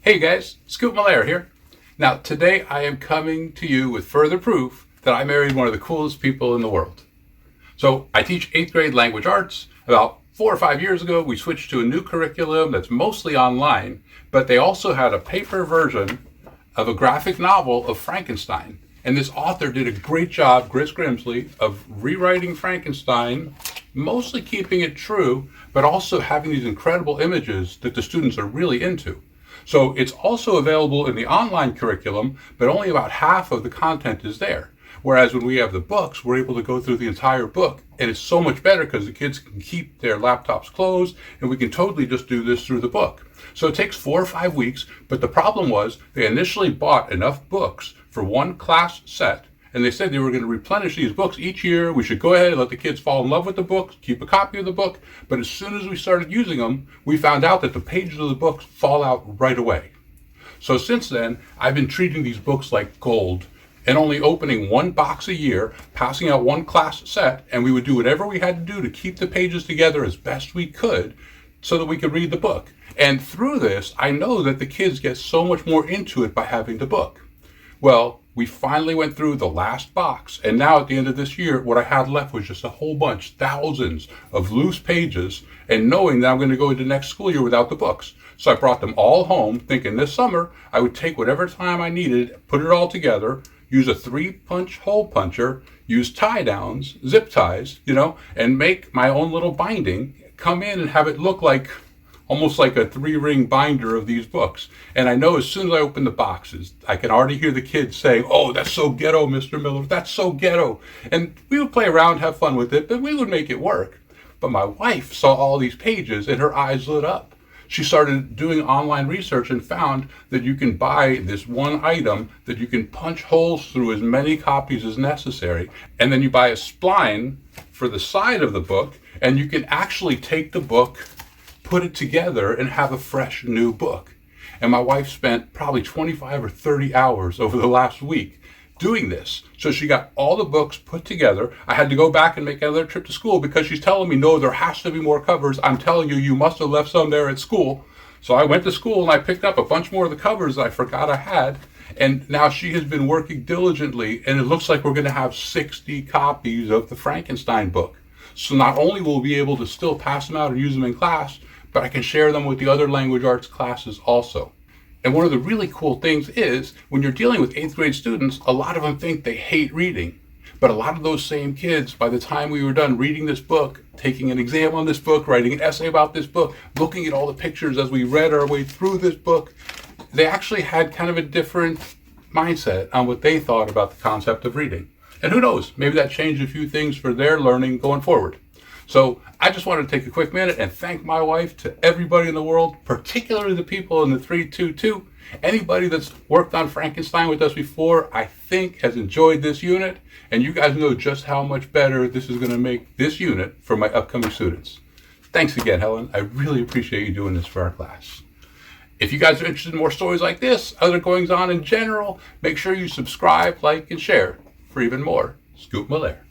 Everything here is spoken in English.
Hey guys, Scoop Malaire here. Now today I am coming to you with further proof that I married one of the coolest people in the world. So I teach 8th grade language arts. About 4 or 5 years ago we switched to a new curriculum that's mostly online, but they also had a paper version of a graphic novel of Frankenstein. And this author did a great job, Chris Grimsley, of rewriting Frankenstein, mostly keeping it true, but also having these incredible images that the students are really into. So it's also available in the online curriculum, but only about half of the content is there. Whereas when we have the books, we're able to go through the entire book, and it's so much better because the kids can keep their laptops closed, and we can totally just do this through the book. So it takes 4 or 5 weeks, but the problem was they initially bought enough books for one class set, and they said they were going to replenish these books each year. We should go ahead and let the kids fall in love with the books, keep a copy of the book, but as soon as we started using them, we found out that the pages of the books fall out right away. So since then, I've been treating these books like gold, and only opening one box a year, passing out one class set, and we would do whatever we had to do to keep the pages together as best we could so that we could read the book. And through this, I know that the kids get so much more into it by having the book. Well, we finally went through the last box, and now at the end of this year, what I had left was just a whole bunch, thousands of loose pages, and knowing that I'm going to go into next school year without the books. So I brought them all home, thinking this summer I would take whatever time I needed, put it all together, use a 3-punch hole puncher, use tie downs, zip ties, and make my own little binding, come in and have it look like almost like a 3-ring binder of these books. And I know as soon as I open the boxes, I can already hear the kids saying, "Oh, that's so ghetto, Mr. Miller, that's so ghetto." And we would play around, have fun with it, but we would make it work. But my wife saw all these pages and her eyes lit up. She started doing online research and found that you can buy this one item that you can punch holes through as many copies as necessary. And then you buy a spline for the side of the book, and you can actually take the book, put it together, and have a fresh new book. And my wife spent probably 25 or 30 hours over the last week doing this. So she got all the books put together. I had to go back and make another trip to school because she's telling me, "No, there has to be more covers. I'm telling you, you must have left some there at school." So I went to school and I picked up a bunch more of the covers that I forgot I had. And now she has been working diligently, and it looks like we're going to have 60 copies of the Frankenstein book. So not only will we be able to still pass them out and use them in class, but I can share them with the other language arts classes also. And one of the really cool things is when you're dealing with 8th grade students, a lot of them think they hate reading. But a lot of those same kids, by the time we were done reading this book, taking an exam on this book, writing an essay about this book, looking at all the pictures as we read our way through this book, they actually had kind of a different mindset on what they thought about the concept of reading. And who knows, maybe that changed a few things for their learning going forward. So I just wanted to take a quick minute and thank my wife to everybody in the world, particularly the people in the 322. Anybody that's worked on Frankenstein with us before, I think has enjoyed this unit. And you guys know just how much better this is going to make this unit for my upcoming students. Thanks again, Helen. I really appreciate you doing this for our class. If you guys are interested in more stories like this, other goings on in general, make sure you subscribe, like, and share for even more Scoop Malaire.